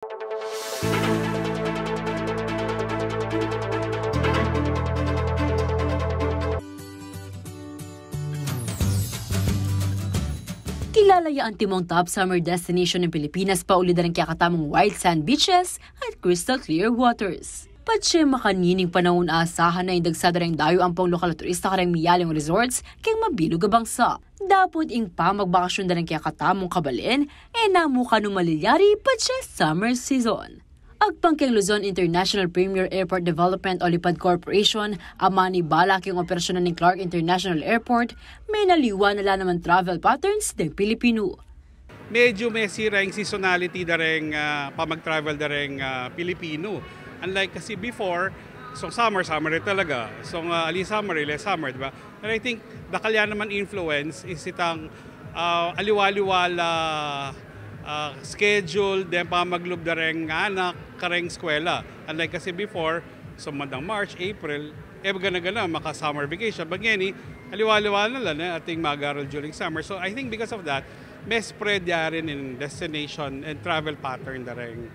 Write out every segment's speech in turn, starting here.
Kilalaya ang timong top summer destination ng Pilipinas pa uli na rin kakatamong wild sand beaches at crystal clear waters. Patse makanining panahon aasahan na indagsada rin dayo ang pang lokal turista karang miyaling resorts kay mabilog ang bangsa. Dapat ing pamagbakasyon na rin kakatamong kabalin namuka nung malilyari patse summer season. Agpangkeng Luzon International Premier Airport Development o Lipad Corporation, amani balak yung operasyon ng Clark International Airport, may naliwa nila naman travel patterns ng Pilipino. Medyo may sirang seasonality na rin pamag-travel na rin Pilipino. Unlike kasi before, so summer rin talaga. So ali summer, diba? And I think dakalya naman influence is itang aliwaliwala schedule, then pamaglob na rin anak, kareng eskwela. Unlike kasi before, so mandang March, April, gana-gana maka-summer vacation. Bagyan aliwaliwala na lang ating mag-aral during summer. So I think because of that, may spread rin in destination and travel pattern na rin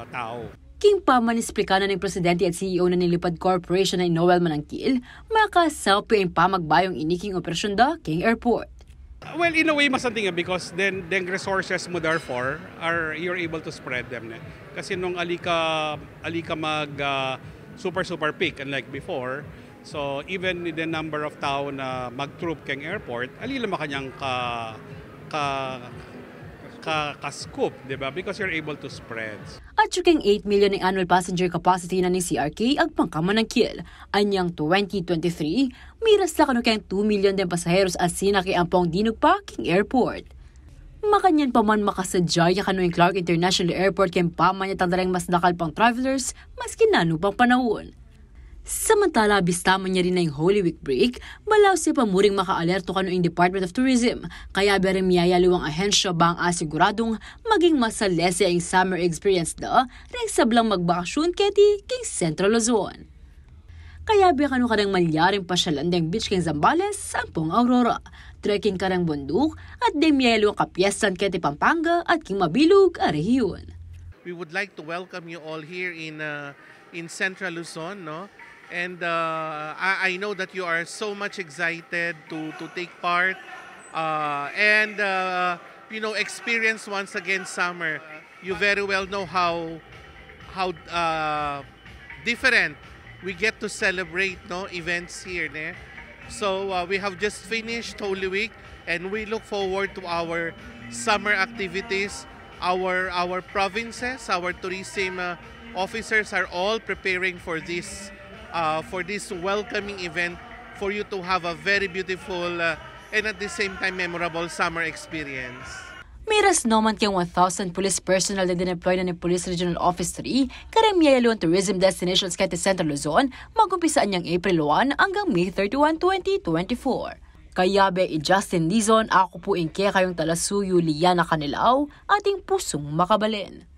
tao. King pamanisplika na ng Presidente at CEO na nilipad Corporation na Noel Manangkil, makasapi ang pamagbayong iniking operasyon da King Airport. Well, in a way, masanting because then resources mo therefore you're able to spread them. Kasi nung alika mag super peak unlike before, so even the number of tao na mag-troop King Airport, alila makanyang ka-scoop, diba? Because you're able to spread. At yung 8 million ng annual passenger capacity na ng CRK ag pangkamanangkil. Anyang 2023, miras la kanukang 2 million din pasaheros at sinaki ang pong dinug pa King Airport. Makanyan pa man makasadyaya kanu yung Clark International Airport kaya paman niya tandarang mas nakal pang travelers mas kinano pang panahon. Samantala, bistaman niya rin na yung Holy Week break, balaw siya pamuring maka-alerto kanu yung Department of Tourism, kaya beri miyayaliwang ahensya ba ang asiguradong maging masalese ang summer experience da, rin sablang magbakasyon keti king Central Luzon. Kaya beri kanu kadang malyaring pasyalandeng beach king Zambales, sampung Aurora, trekking karang bundok, at di miyayaliwang kapyesan keti Pampanga at king Mabilog, Arehiyon. We would like to welcome you all here in Central Luzon, no? And I know that you are so much excited to take part and experience once again summer. You very well know how different we get to celebrate events here. Ne? So we have just finished Holy Week and we look forward to our summer activities. Our provinces, our tourism officers are all preparing for this welcoming event for you to have a very beautiful and at the same time memorable summer experience. Miras naman kayong 1,000 police personnel na dineploy na ni Police Regional Office 3 karang miyayalong tourism destinations kaya Central Luzon magumpisaan niyang April 1 hanggang May 31, 2024. Kaya be Justin Dizon, ako po inke kayong talasuyo Liana Kanilaw, ating pusong makabalin.